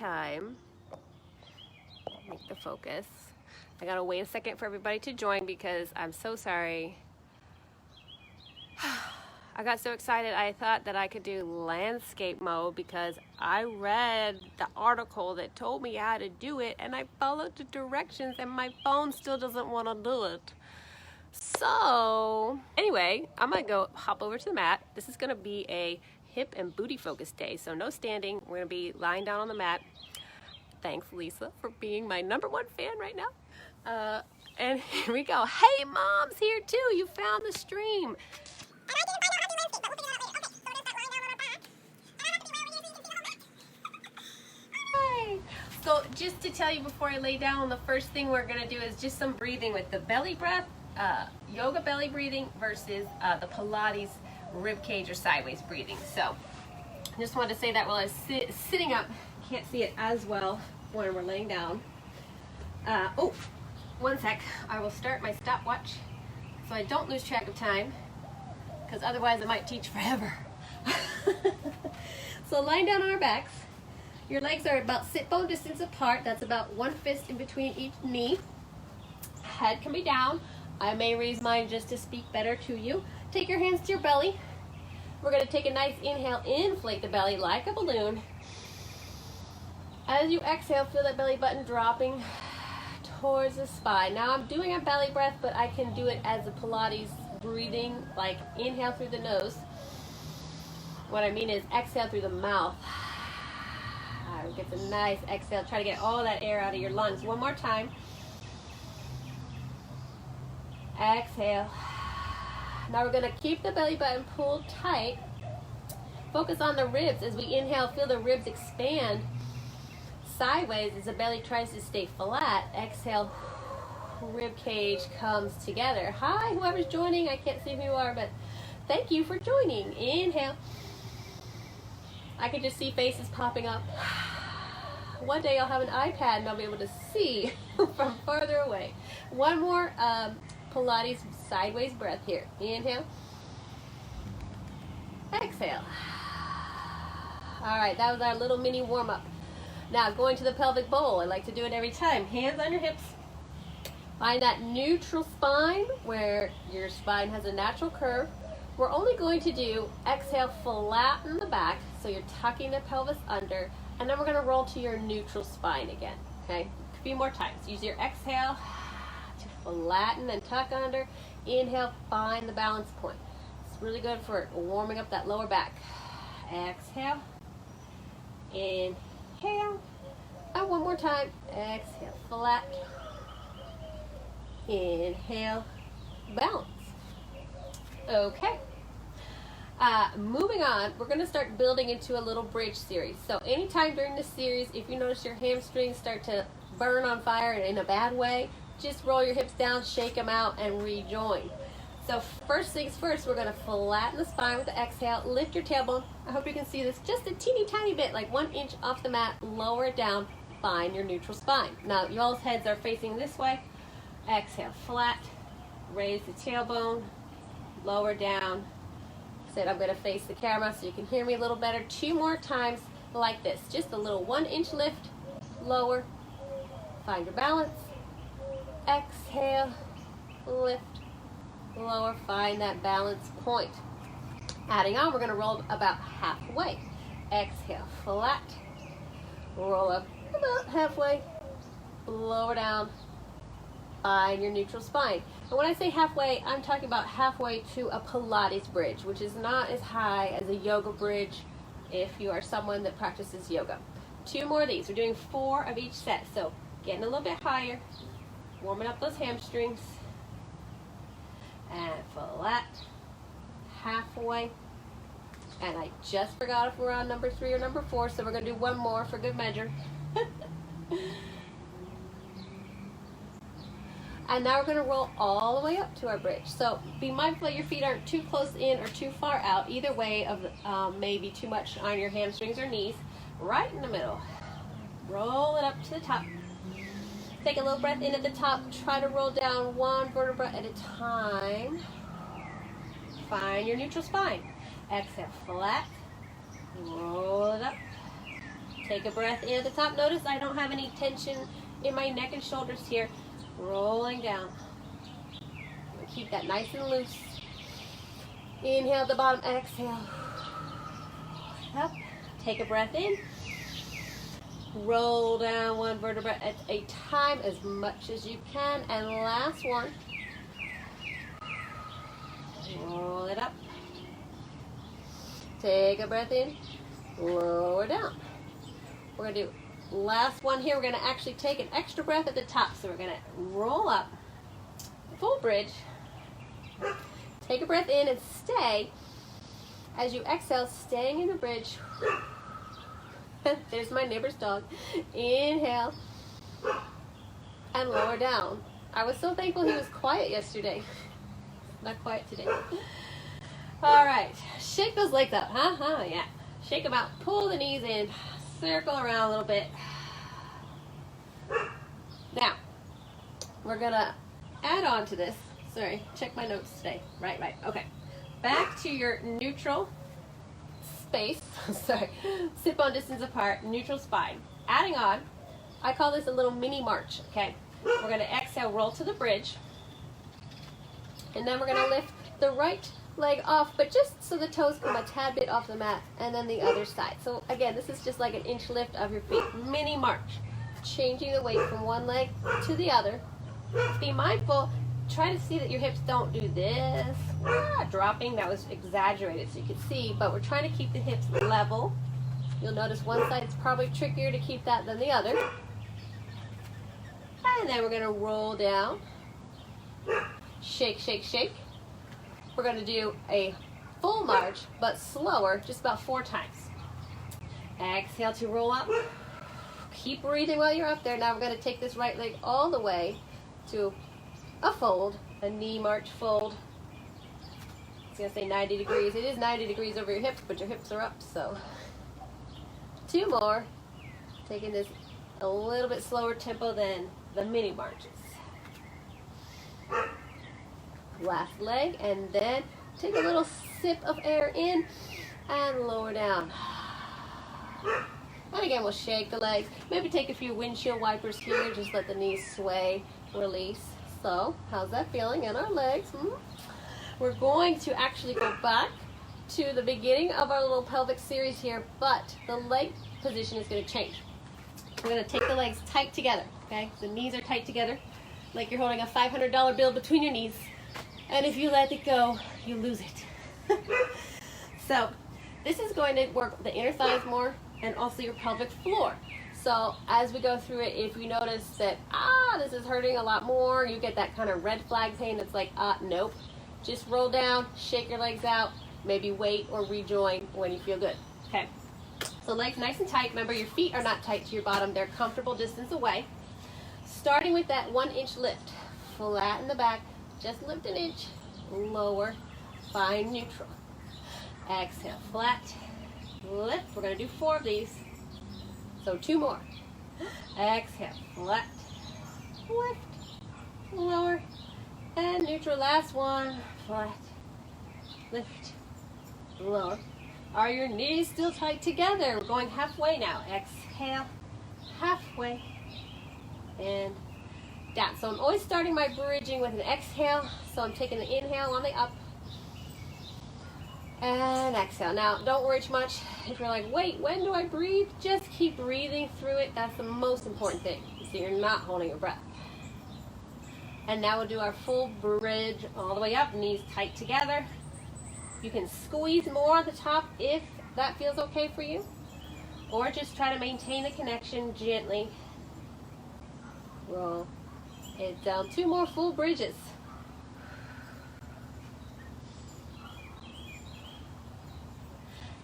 time. Make the focus. I gotta wait a second for everybody to join because I'm so sorry. I got so excited I thought that I could do landscape mode because I read the article that told me how to do it and I followed the directions and my phone still doesn't want to do it. So anyway, I'm gonna go hop over to the mat. This is gonna be a hip and booty focused day, so no standing. We're gonna be lying down on the mat. Thanks, Lisa, for being my #1 fan right now. And here we go. Hey, Mom's here too. You found the stream. So just to tell you before I lay down, the first thing we're going to do is just some breathing with the belly breath, yoga belly breathing versus the Pilates rib cage or sideways breathing. So just wanted to say that while I was sitting up, can't see it as well when we're laying down. Oh, one sec. I will start my stopwatch so I don't lose track of time because otherwise I might teach forever. So lying down on our backs. Your legs are about sit bone distance apart. That's about 1 fist in between each knee. Head can be down. I may raise mine just to speak better to you. Take your hands to your belly. We're going to take a nice inhale, inflate the belly like a balloon. As you exhale, feel that belly button dropping towards the spine. Now I'm doing a belly breath, but I can do it as a Pilates breathing, like inhale through the nose. What I mean is exhale through the mouth. Get a nice exhale. Try to get all that air out of your lungs. One more time. Exhale. Now we're going to keep the belly button pulled tight. Focus on the ribs. As we inhale, feel the ribs expand sideways as the belly tries to stay flat. Exhale, rib cage comes together. Hi, whoever's joining. I can't see who you are, but thank you for joining. Inhale. I can just see faces popping up. One day I'll have an iPad and I'll be able to see from farther away. One more Pilates sideways breath here. Inhale. Exhale. All right, that was our little mini warm-up. Now going to the pelvic bowl. I like to do it every time. Hands on your hips. Find that neutral spine where your spine has a natural curve. We're only going to do exhale, flatten the back, so you're tucking the pelvis under, and then we're going to roll to your neutral spine again, okay? A few more times. Use your exhale to flatten and tuck under. Inhale, find the balance point. It's really good for warming up that lower back. Exhale, inhale, and one more time. Exhale, flat, inhale, balance. Okay. Moving on, we're going to start building into a little bridge series. So anytime during this series, if you notice your hamstrings start to burn on fire in a bad way, just roll your hips down, shake them out, and rejoin. So first things first, we're going to flatten the spine with the exhale. Lift your tailbone. I hope you can see this just a teeny tiny bit, like 1 inch off the mat. Lower it down. Find your neutral spine. Now, y'all's heads are facing this way. Exhale, flat. Raise the tailbone. Lower down. Said I'm going to face the camera so you can hear me a little better. 2 more times like this. Just a little 1 inch lift. Lower. Find your balance. Exhale. Lift. Lower. Find that balance point. Adding on, we're going to roll about halfway. Exhale. Flat. Roll up about halfway. Lower down. Find your neutral spine. And when I say halfway, I'm talking about halfway to a Pilates bridge, which is not as high as a yoga bridge if you are someone that practices yoga. 2 more of these. We're doing 4 of each set. So getting a little bit higher, warming up those hamstrings, and flat, halfway. And I just forgot if we're on number 3 or number 4, so we're going to do 1 more for good measure. And now we're going to roll all the way up to our bridge. So be mindful that your feet aren't too close in or too far out. Either way of maybe too much on your hamstrings or knees. Right in the middle. Roll it up to the top. Take a little breath in at the top. Try to roll down 1 vertebra at a time. Find your neutral spine. Exhale, flat. Roll it up. Take a breath in at the top. Notice I don't have any tension in my neck and shoulders here. Rolling down. Keep that nice and loose. Inhale at the bottom, exhale. Up. Take a breath in. Roll down one vertebra at a time as much as you can. And last one. Roll it up. Take a breath in. Lower down. We're going to do last one here. We're going to actually take an extra breath at the top. So we're going to roll up. Full bridge. Take a breath in and stay. As you exhale, staying in the bridge. There's my neighbor's dog. Inhale. And lower down. I was so thankful he was quiet yesterday. Not quiet today. All right. Shake those legs up. Yeah. Shake them out. Pull the knees in. Circle around a little bit. Now, we're going to add on to this. Sorry, check my notes today. Right. Okay. Back to your neutral space. Sorry. Sit-bone distance apart, neutral spine. Adding on, I call this a little mini march, okay? We're going to exhale, roll to the bridge. And then we're going to lift the right leg off, but just so the toes come a tad bit off the mat, and then the other side. So again, this is just like an inch lift of your feet. Mini march. Changing the weight from one leg to the other. Be mindful. Try to see that your hips don't do this. Dropping, that was exaggerated so you could see, but we're trying to keep the hips level. You'll notice one side is probably trickier to keep that than the other. And then we're going to roll down. Shake, shake, shake. We're going to do a full march, but slower, just about 4 times. Exhale to roll up. Keep breathing while you're up there. Now we're going to take this right leg all the way to a fold, a knee march fold. It's going to say 90 degrees. It is 90 degrees over your hips, but your hips are up, so 2 more. Taking this a little bit slower tempo than the mini marches. Last leg, and then take a little sip of air in and lower down. And again, we'll shake the legs. Maybe take a few windshield wipers here. Just let the knees sway, release. So, how's that feeling in our legs? We're going to actually go back to the beginning of our little pelvic series here, but the leg position is going to change. We're going to take the legs tight together, okay? The knees are tight together, like you're holding a $500 bill between your knees. And if you let it go, you lose it. So, this is going to work the inner thighs more and also your pelvic floor. So as we go through it, if you notice that, this is hurting a lot more, you get that kind of red flag pain that's like, nope. Just roll down, shake your legs out, maybe wait or rejoin when you feel good. Okay. So legs nice and tight. Remember, your feet are not tight to your bottom. They're comfortable distance away. Starting with that 1-inch lift. Flatten the back. Just lift an inch. Lower. Find neutral. Exhale. Flat. Lift. We're going to do 4 of these. So 2 more. Exhale. Flat. Lift. Lower. And neutral. Last one. Flat. Lift. Lower. Are your knees still tight together? We're going halfway now. Exhale. Halfway. And down. So I'm always starting my bridging with an exhale. So I'm taking the inhale on the up. And exhale. Now, don't worry too much. If you're like, wait, when do I breathe? Just keep breathing through it. That's the most important thing. So you're not holding your breath. And now we'll do our full bridge all the way up. Knees tight together. You can squeeze more at the top if that feels okay for you. Or just try to maintain the connection gently. Roll it down. 2 more full bridges.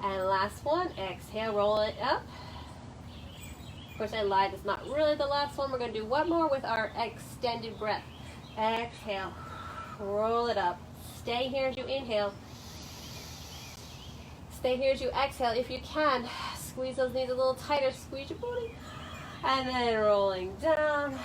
And last one, exhale, roll it up. Of course, I lied, it's not really the last one. We're going to do one more with our extended breath. Exhale, roll it up. Stay here as you inhale. Stay here as you exhale. If you can, squeeze those knees a little tighter, squeeze your booty. And then rolling down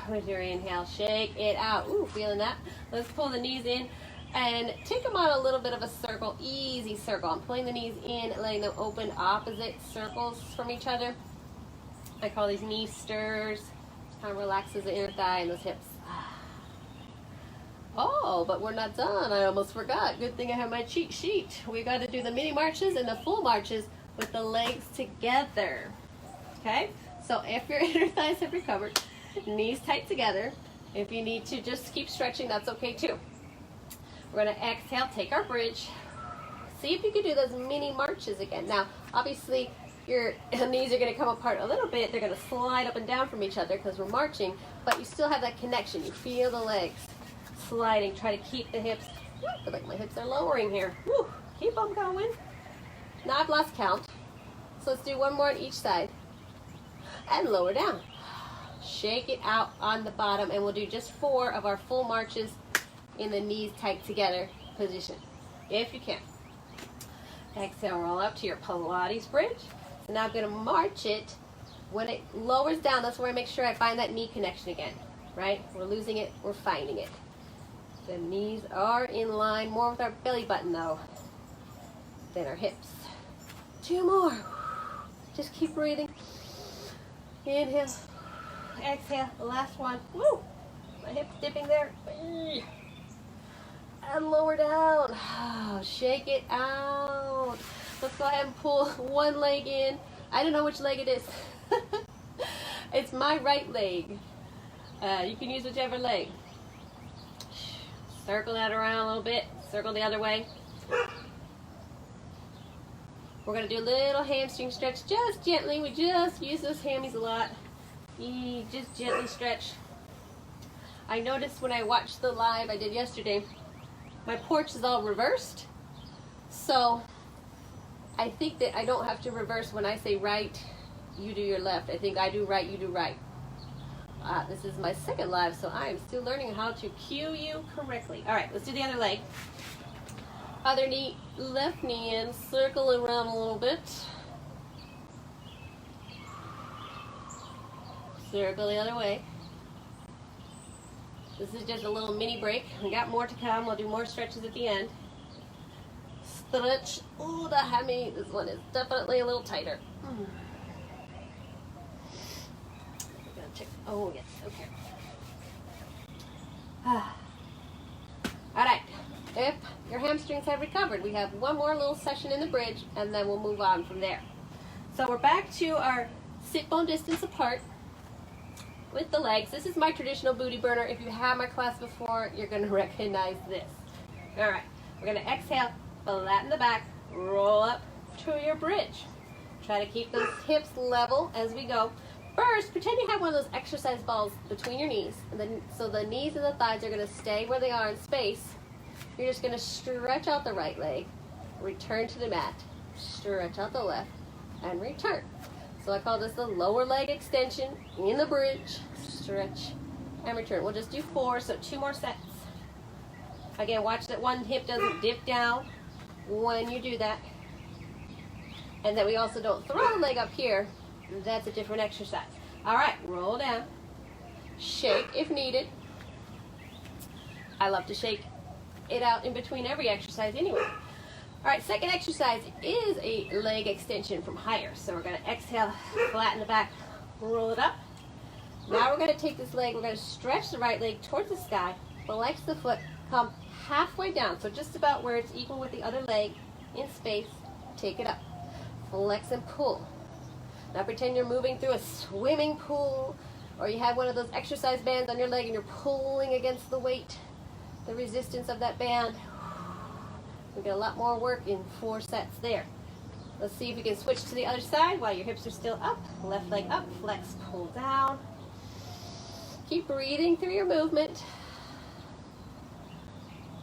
with your inhale, shake it out. Ooh, feeling that? Let's pull the knees in. And take them on a little bit of a circle, easy circle. I'm pulling the knees in, letting them open opposite circles from each other. I call these knee stirs. Kind of relaxes the inner thigh and those hips. Oh, but we're not done. I almost forgot. Good thing I have my cheat sheet. We got to do the mini marches and the full marches with the legs together. Okay? So if your inner thighs have recovered, knees tight together. If you need to just keep stretching, that's okay too. We're going to exhale, take our bridge. See if you can do those mini marches again. Now, obviously, your knees are going to come apart a little bit. They're going to slide up and down from each other because we're marching, but you still have that connection. You feel the legs sliding. Try to keep the hips. I feel like my hips are lowering here. Woo, keep them going. Now I've lost count. So let's do one more on each side. And lower down. Shake it out on the bottom, and we'll do just 4 of our full marches in the knees tight together position, if you can. Exhale, roll up to your Pilates bridge. So now I'm going to march it. When it lowers down, that's where I make sure I find that knee connection again, right? We're losing it, we're finding it. The knees are in line, more with our belly button though, than our hips. 2 more. Just keep breathing. Inhale. Exhale. The last one. Woo! My hips dipping there. And lower down. Shake it out. Let's go ahead and pull one leg in. I don't know which leg it is. It's my right leg. You can use whichever leg. Circle that around a little bit. Circle the other way. We're going to do a little hamstring stretch just gently. We just use those hammies a lot. Just gently stretch. I noticed when I watched the live I did yesterday, my porch is all reversed. So I think that I don't have to reverse when I say right, you do your left. I think I do right, you do right. This is my second live, so I am still learning how to cue you correctly. All right, let's do the other leg. Other knee, left knee in, circle around a little bit. Circle the other way. This is just a little mini break. We got more to come. We'll do more stretches at the end. Stretch. Oh, the hammy. This one is definitely a little tighter. Oh, yes. Okay. All right. If your hamstrings have recovered, we have one more little session in the bridge, and then we'll move on from there. So we're back to our sit bone distance apart with the legs. This is my traditional booty burner. If you have my class before, you're going to recognize this. All right. We're going to exhale, flatten the back, roll up to your bridge. Try to keep those hips level as we go. First, pretend you have one of those exercise balls between your knees. And then, so the knees and the thighs are going to stay where they are in space. You're just going to stretch out the right leg, return to the mat, stretch out the left, and return. So I call this the lower leg extension in the bridge, stretch, and return. We'll just do 4, so 2 more sets. Again, watch that one hip doesn't dip down when you do that. And then we also don't throw the leg up here. That's a different exercise. All right, roll down. Shake if needed. I love to shake it out in between every exercise anyway. All right, second exercise is a leg extension from higher. So we're going to exhale, flatten the back, roll it up. Now we're going to take this leg, we're going to stretch the right leg towards the sky, flex the foot, come halfway down. So just about where it's equal with the other leg in space, take it up. Flex and pull. Now pretend you're moving through a swimming pool, or you have one of those exercise bands on your leg and you're pulling against the weight, the resistance of that band. We get a lot more work in 4 sets there. Let's see if we can switch to the other side while your hips are still up. Left leg up, flex, pull down. Keep breathing through your movement.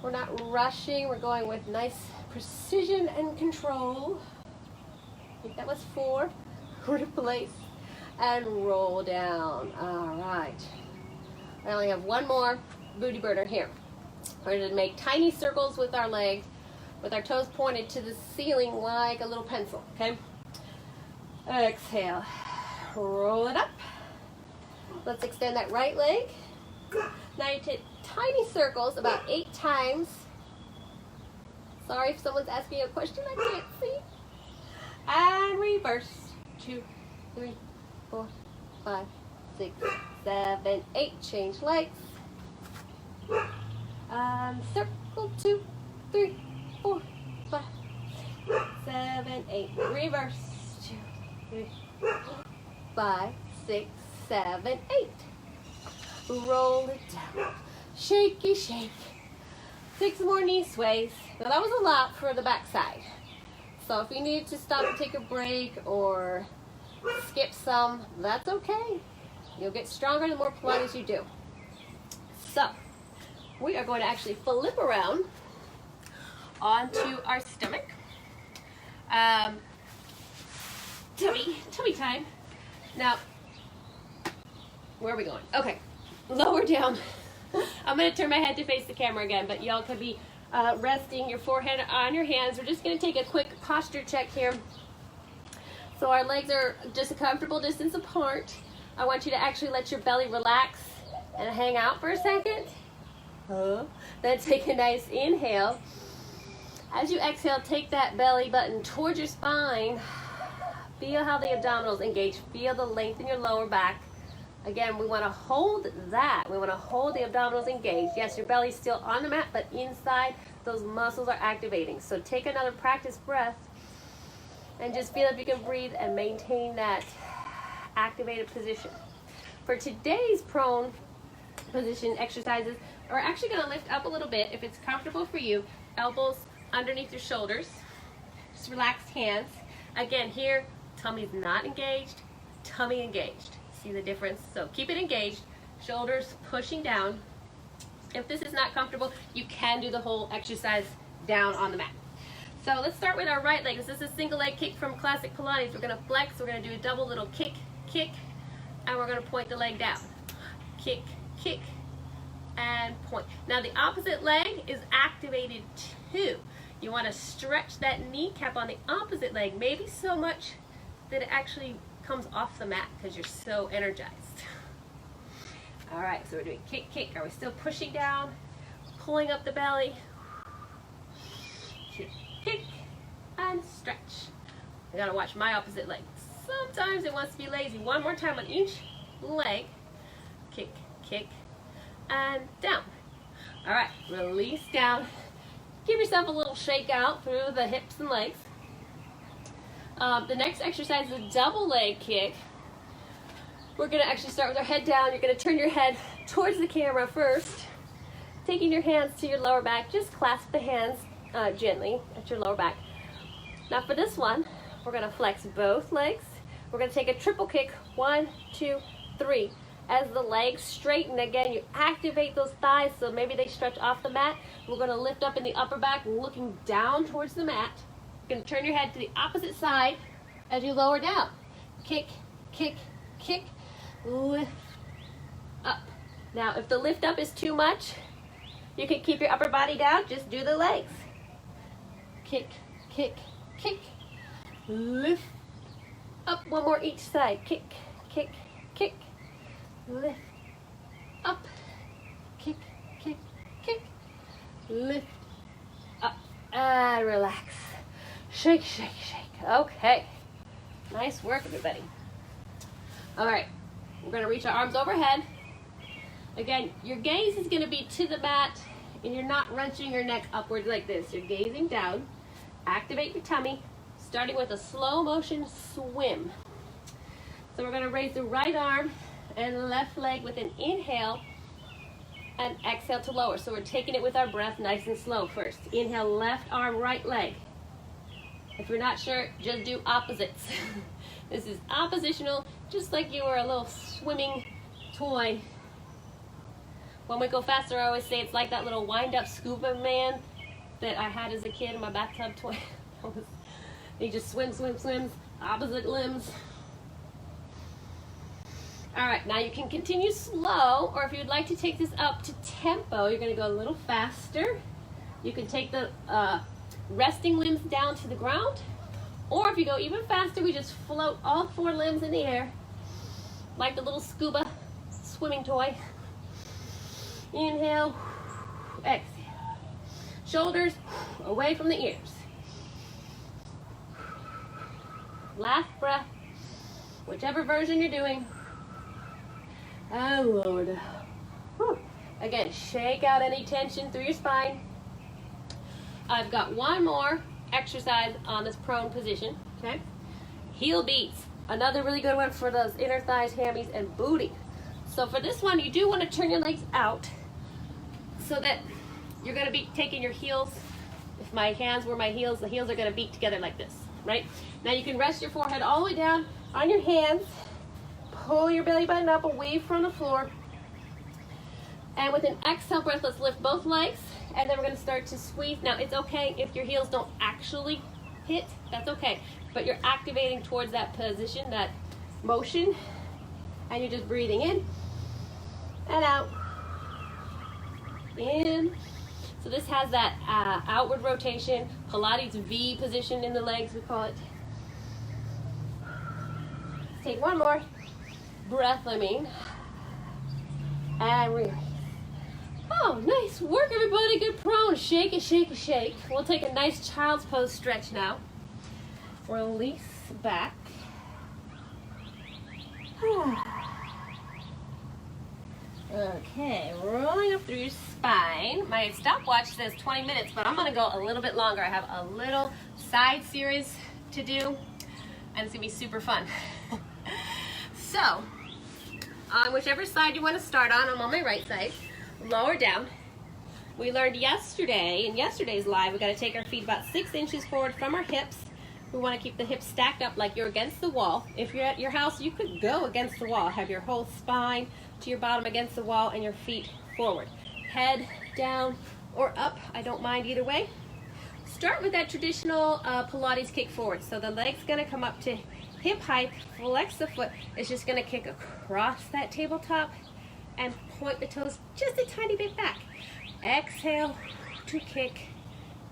We're not rushing, we're going with nice precision and control. I think that was 4. Replace and roll down. All right. I only have one more booty burner here. We're going to make tiny circles with our legs, with our toes pointed to the ceiling like a little pencil, okay? Exhale. Roll it up. Let's extend that right leg. Now you take tiny circles about 8 times. Sorry if someone's asking a question I can't see. And reverse. 2, 3, 4, 5, 6, 7, 8. Change legs. Circle 2, 3, 4, 5, 7, 8. Reverse. 2, 3, 5, 6, 7, 8. Roll it down. Shaky shake. 6 more knee sways. Now that was a lot for the back side. So if you need to stop and take a break or skip some, that's okay. You'll get stronger the more Pilates you do. So we are going to actually flip around onto our stomach. Tummy time. Now, where are we going? Okay, lower down. I'm going to turn my head to face the camera again, but y'all could be resting your forehead on your hands. We're just going to take a quick posture check here. So our legs are just a comfortable distance apart. I want you to actually let your belly relax and hang out for a second. Then take a nice inhale. As you exhale, take that belly button towards your spine. Feel how the abdominals engage. Feel the length in your lower back. Again, we want to hold that. We want to hold the abdominals engaged. Yes, your belly's still on the mat, but inside, those muscles are activating. So take another practice breath and just feel if you can breathe and maintain that activated position. For today's prone position exercises, we're actually going to lift up a little bit. If it's comfortable for you, elbows underneath your shoulders. Just relaxed hands. Again, here, tummy's not engaged, tummy engaged. See the difference? So keep it engaged, shoulders pushing down. If this is not comfortable, you can do the whole exercise down on the mat. So let's start with our right leg. This is a single leg kick from classic Pilates. We're going to flex, we're going to do a double little kick, kick, and we're going to point the leg down. Kick, kick, and point. Now the opposite leg is activated too. You want to stretch that kneecap on the opposite leg, maybe so much that it actually comes off the mat because you're so energized. All right, so we're doing kick, kick. Are we still pushing down, pulling up the belly? Kick, kick, and stretch. I gotta watch my opposite leg. Sometimes it wants to be lazy. One more time on each leg. Kick, kick, and down. All right, release down. Give yourself a little shake out through the hips and legs. The next exercise is a double leg kick. We're going to actually start with our head down. You're going to turn your head towards the camera first. Taking your hands to your lower back, just clasp the hands gently at your lower back. Now for this one, we're going to flex both legs. We're going to take a triple kick, 1, 2, 3. As the legs straighten, again, you activate those thighs so maybe they stretch off the mat. We're going to lift up in the upper back, looking down towards the mat. You're going to turn your head to the opposite side as you lower down. Kick, kick, kick, lift up. Now, if the lift up is too much, you can keep your upper body down. Just do the legs. Kick, kick, kick, lift up. One more each side. Kick, kick, kick, lift up. Kick, kick, kick, lift up. And relax. Shake, shake, shake. Okay. Nice work, everybody. All right. We're going to reach our arms overhead. Again, your gaze is going to be to the mat, and you're not wrenching your neck upwards like this. You're gazing down. Activate your tummy, starting with a slow motion swim. So we're going to raise the right arm and left leg with an inhale and exhale to lower. So we're taking it with our breath nice and slow first. Inhale, left arm, right leg. If you're not sure, just do opposites. This is oppositional, just like you were a little swimming toy. When we go faster, I always say it's like that little wind-up scuba man that I had as a kid in my bathtub toy. He just swims, swims, swims, opposite limbs. All right, now you can continue slow, or if you'd like to take this up to tempo, you're gonna go a little faster. You can take the resting limbs down to the ground, or if you go even faster, we just float all 4 limbs in the air, like the little scuba swimming toy. Inhale, exhale. Shoulders away from the ears. Last breath, whichever version you're doing. and lower down. Whew. Again, shake out any tension through your spine. I've got one more exercise on this prone position, okay? Heel beats, another really good one for those inner thighs, hammies, and booty. So for this one, you do want to turn your legs out so that you're going to be taking your heels. If my hands were my heels, the heels are going to beat together like this, right? Now you can rest your forehead all the way down on your hands. Pull your belly button up away from the floor. And with an exhale breath, let's lift both legs. And then we're going to start to squeeze. Now it's okay if your heels don't actually hit. That's okay. But you're activating towards that position, that motion. And you're just breathing in and out. In. So this has that outward rotation, Pilates V position in the legs, we call it. Let's take one more breath, and release. Oh, nice work, everybody. Good prone. Shake it, shake it, shake. We'll take a nice child's pose stretch now. Release back. Okay, rolling up through your spine. My stopwatch says 20 minutes, but I'm going to go a little bit longer. I have a little side series to do, and it's going to be super fun. So, on whichever side you want to start on, I'm on my right side. Lower down. We learned yesterday, in yesterday's live, we got to take our feet about 6 inches forward from our hips. We want to keep the hips stacked up like you're against the wall. If you're at your house, you could go against the wall. Have your whole spine to your bottom against the wall and your feet forward. Head down or up. I don't mind either way. Start with that traditional Pilates kick forward. So the leg's going to come up to hip height. Flex the foot. It's just going to kick across that tabletop and point the toes just a tiny bit back. Exhale to kick.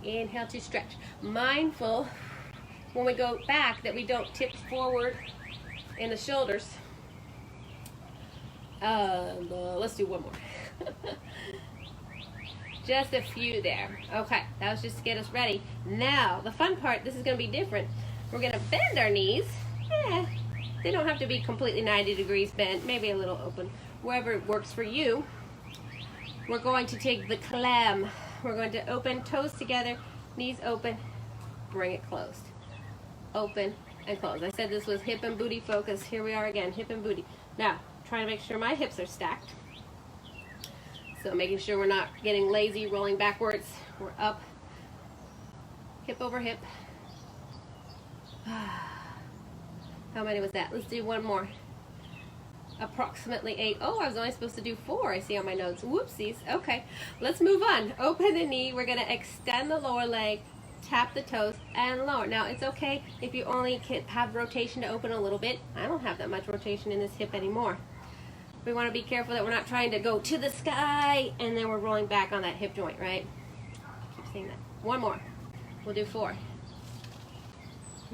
Inhale to stretch. Mindful when we go back that we don't tip forward in the shoulders. Let's do one more. Just a few there. Okay, that was just to get us ready. Now, the fun part, this is going to be different. We're going to bend our knees. They don't have to be completely 90 degrees bent, maybe a little open, wherever works for you. We're going to take the clam. We're going to open toes together, knees open, bring it closed. Open and close. I said this was hip and booty focus. Here we are again, hip and booty. Now, trying to make sure my hips are stacked. So making sure we're not getting lazy, rolling backwards. We're up, hip over hip. How many was that? Let's do one more. Approximately 8. Oh, I was only supposed to do 4. I see on my notes. Whoopsies. Okay, let's move on. Open the knee. We're going to extend the lower leg, tap the toes, and lower. Now, it's okay if you only can have rotation to open a little bit. I don't have that much rotation in this hip anymore. We want to be careful that we're not trying to go to the sky and then we're rolling back on that hip joint, right? Keep saying that. One more. We'll do 4.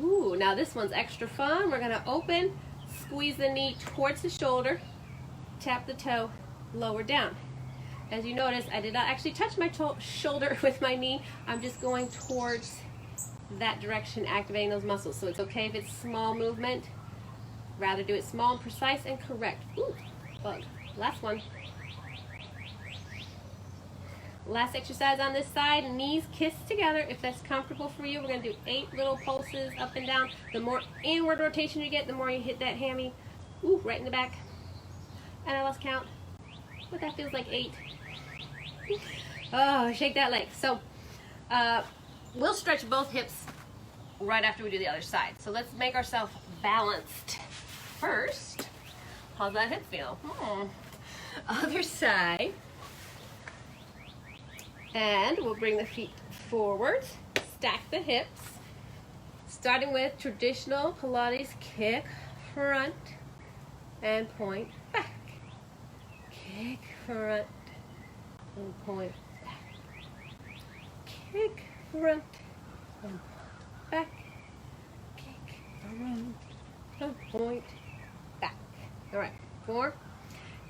Ooh, now this one's extra fun. We're going to open, squeeze the knee towards the shoulder, tap the toe, lower down. As you notice, I did not actually touch my shoulder with my knee. I'm just going towards that direction, activating those muscles. So it's okay if it's small movement. Rather do it small and precise and correct. Ooh, bug. Last one. Last exercise on this side, knees kiss together. If that's comfortable for you, we're going to do 8 little pulses up and down. The more inward rotation you get, the more you hit that hammy. Ooh, right in the back. And I lost count. But that feels like 8. Oh, shake that leg. So, we'll stretch both hips right after we do the other side. So let's make ourselves balanced first. How's that hip feel? Other side. And we'll bring the feet forward, stack the hips, starting with traditional Pilates kick, front, and point back. Kick, front, and point back. Kick, front, and back. Kick, front, and point back. All right, 4.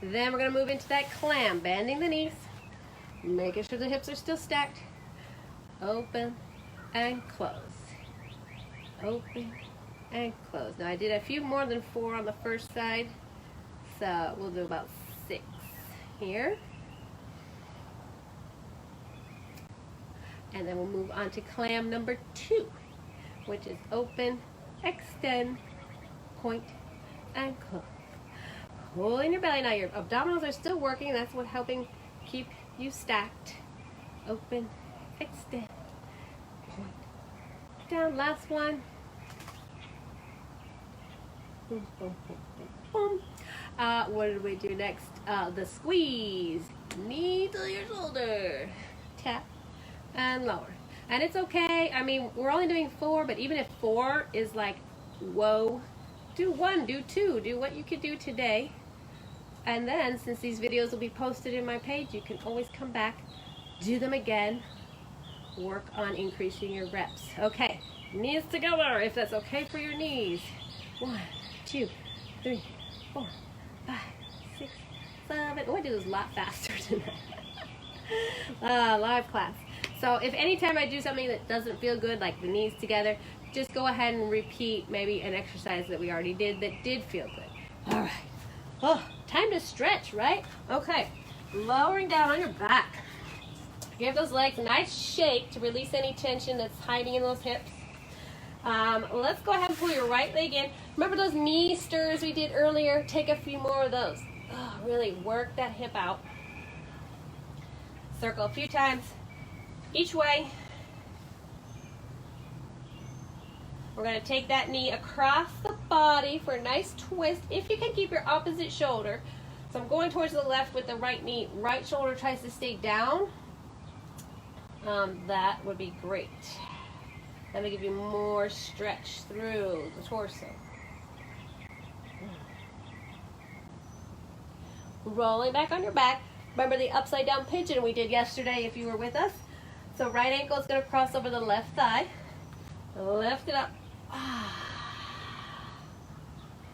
Then we're going to move into that clam, bending the knees. Making sure the hips are still stacked. Open and close. Open and close. Now I did a few more than 4 on the first side. we'll do about 6 here. And then we'll move on to clam number 2, which is open, extend, point, and close. Pulling your belly. Now your abdominals are still working. That's what's helping keep you stacked. Open, extend, point, down. Last one. Boom, boom, boom, boom, boom. What did we do next? The squeeze. Knee to your shoulder. Tap and lower. And it's okay. I mean, we're only doing 4, but even if 4 is like, whoa, do 1, do 2, do what you could do today. And then, since these videos will be posted in my page, you can always come back, do them again, work on increasing your reps. Okay, knees together, if that's okay for your knees. 1, 2, 3, 4, 5, 6, 7. Oh, I did this a lot faster tonight. Live class. So if anytime I do something that doesn't feel good, like the knees together, just go ahead and repeat maybe an exercise that we already did that did feel good. All right. Oh, time to stretch, right? Okay. Lowering down on your back. Give those legs a nice shake to release any tension that's hiding in those hips. Let's go ahead and pull your right leg in. Remember those knee stirs we did earlier? Take a few more of those. Oh, really work that hip out. Circle a few times each way. We're going to take that knee across the body for a nice twist. If you can keep your opposite shoulder. So I'm going towards the left with the right knee. Right shoulder tries to stay down. That would be great. That'll give you more stretch through the torso. Rolling back on your back. Remember the upside down pigeon we did yesterday if you were with us. So right ankle is going to cross over the left thigh. Lift it up.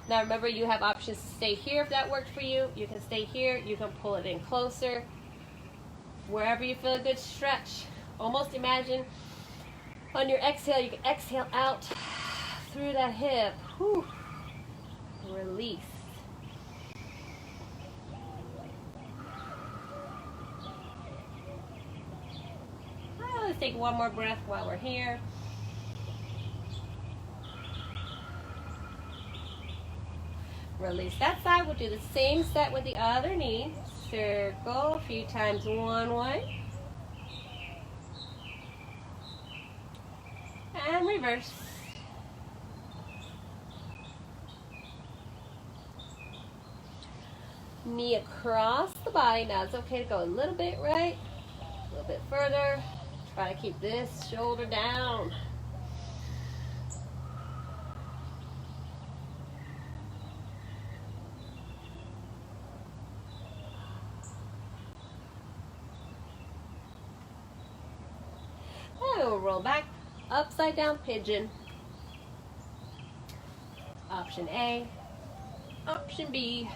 Now remember, you have options to stay here if that worked for you. You can stay here. You can pull it in closer. Wherever you feel a good stretch. Almost imagine on your exhale, you can exhale out through that hip. Whew. Release. Let's take one more breath while we're here. Release that side. We'll do the same set with the other knee. Circle a few times one way. And reverse. Knee across the body. Now it's okay to go a little bit right, a little bit further. Try to keep this shoulder down. And we'll roll back, upside down pigeon. Option A, option B,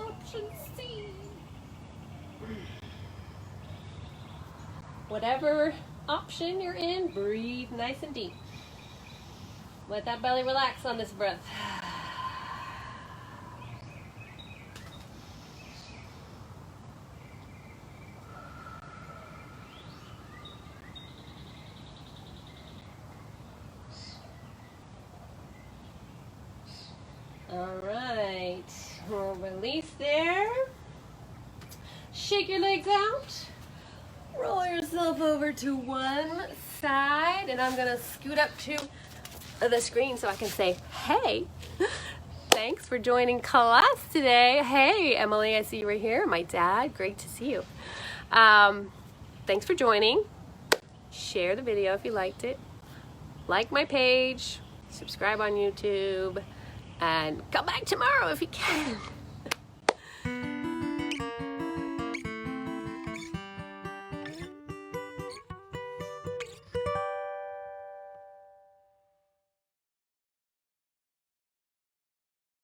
option C. Whatever option you're in, breathe nice and deep. Let that belly relax on this breath. All right, we'll release there. Shake your legs out. Roll yourself over to one side, and I'm gonna scoot up to the screen so I can say, hey, thanks for joining class today. Hey, Emily, I see you right here. My dad, great to see you. Thanks for joining. Share the video if you liked it. Like my page, subscribe on YouTube, and come back tomorrow if you can.